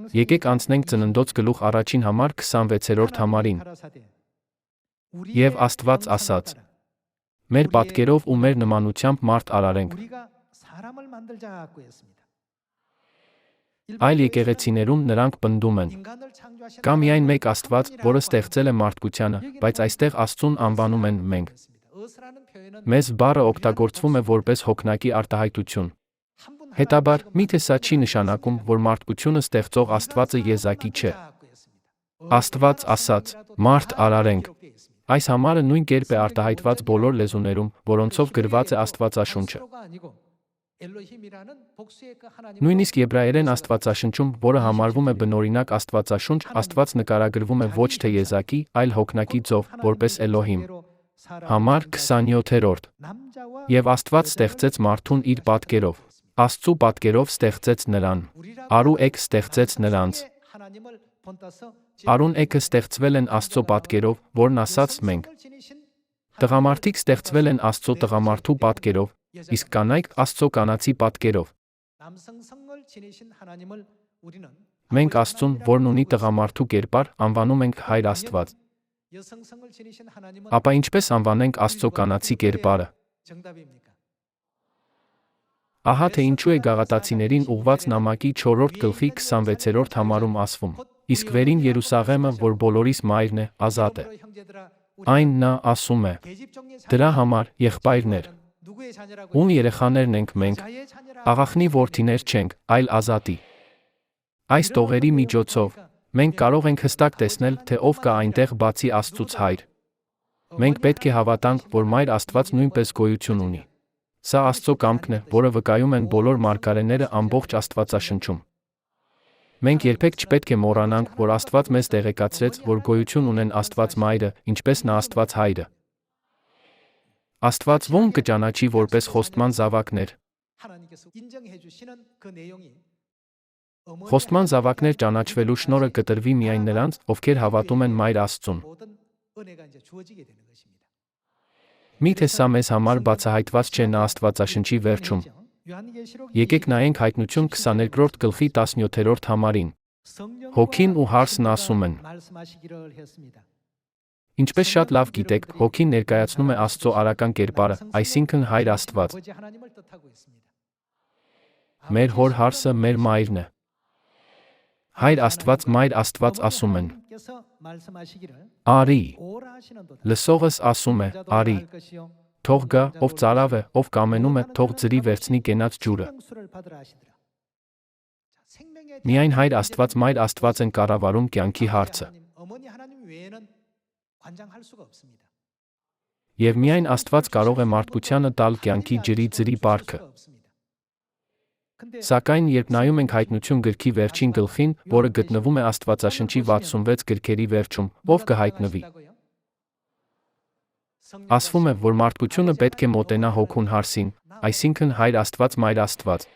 Եկեք անցնենք Ծննդոց գլուխ առաջին համար 26-րդ համարին։ Եվ Աստված ասաց. մեր պատկերով ու մեր նմանությամբ մարդ արարենք։ Այլ եկեղեցիներում նրանք պնդում են. կա միայն մեկ Աստված, որը ստեղծել է մարդկությանը, բայց այստեղ Աստծուն անվանում են մենք։ Մեզ բառը օգտագործվում է որպես հոգնակի արտահայտություն։ Հետաբար, միթե սա չի նշանակում, որ մարդկությունը ստեղծող Աստվածը եզակի չէ։ Աստված ասաց. մարդ արարենք։ Այս համարը նույն կերպ է արտահայտված բոլոր լեզուներում, որոնցով գրված է Աստվածաշունչը։ Նույնիսկ եբրայերեն Աստվածաշնչում, որը համարվում է բնօրինակ Աստվածաշունչ, Աստված նկարագրվում է ոչ թե եզակի, այլ հոգնակի ձով, որպես Էլոհիմ։ Համար 27-րդ։ Եվ Աստված ստեղծեց մարդուն իր պատկերով։ Աստծու պատկերով ստեղծեց նրան։ Արու էգ ստեղծեց նրանց։ Արուն էգը ստեղծվել են Աստծո պատկերով, որն ասաց մենք։ Տղամարդիկ ստեղծվել են Աստծո տղամարդու պատկերով, իսկ կանայք Աստծո կանացի պատկերով։ Մենք Աստծուն, որն ունի տղամարդու կերպար, անվանում ենք Հայր Աստված։ Ապա ինչպես անվանենք Աստծո կանացի կերպարը։ Ահա թե ինչու է Գաղատացիներին ուղված նամակի 4-րդ գլխի 26-րդ համարում ասվում. իսկ վերին Երուսաղեմը, որ բոլորիս մայրն է, ազատ է։ Այն նա ասում է. դրա համար, եղբայրներ, ում երեխաներն ենք մենք, աղախնի որդիներ չենք, այլ ազատի։ Այս տողերի միջոցով մենք կարող ենք հստակ տեսնել, թե ով կա այնտեղ բացի Աստծուց Հայր։ Մենք պետք է հավատանք, որ Մայր Աստված նույնպես գոյություն ունի։ Սա Աստծո կամքն է, որը վկայում են բոլոր մարգարեները ամբողջ Աստվածաշնչում։ Մենք երբեք չպետք է մոռանանք, որ Աստված մեզ տեղեկացրեց, որ գոյություն ունեն Աստված Մայրը, ինչպես նա Աստված Հայրը։ Աստված ո՞ւմ կճանաչի որպես խոստման զավակներ։ Խոստման զավակներ ճանաչվելու շնորհը կտրվի միայն նրանց, ովքեր հավատում են Մայր Աստծուն։ Միթե սա մեզ համար բացահայտված չէ նա Աստվածաշնչի վերջում։ Եկեք նայենք Հայտնություն 22-րդ գլխի 17-րդ համարին։ Հոգին ու հարսն ասում են. ինչպես շատ լավ գիտեք, Հոգին ներկայացնում է Աստծո արական կերպարը, այսինքն Հայր Աստված։ Մեր հոր հարսը մեր մայրն է։ Հայր Աստված, Մայր Աստված ասում են. արի։ Լսողս ասում է, արի։ Թող գա, ով ծարավ է, ով կամենում է, թող ձրի վերցնի կենաց ջուրը։ Միայն Հայր Աստված, Մայր Աստված են կառավարում կյանքի հարցը։ Եվ միայն Աստված կարող է մարդկությանը տալ կյանքի ջրի ձրի պարքը։ Սակայն երբ նայում ենք Հայտնություն գրքի վերջին գլխին, որը գտնվում է Աստվածաշնչի 66 գրքերի վերջում, ով կհայտնվի։ Ասվում է, որ մարդկությունը պետք է մոտենա հոգուն հարսին, այսինքն Հայր Աստված, Մայր Աստված։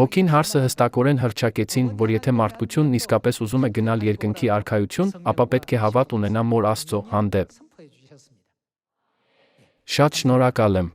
Հոգին հարսը հստակորեն հռչակեցին, որ եթե մարդկությունն իսկապես ուզում է գնալ երկնքի արքայություն, ապա պետք է հավատ ունենա Մոր Աստծո հանդեպ։ Շատ շնորհակալ եմ։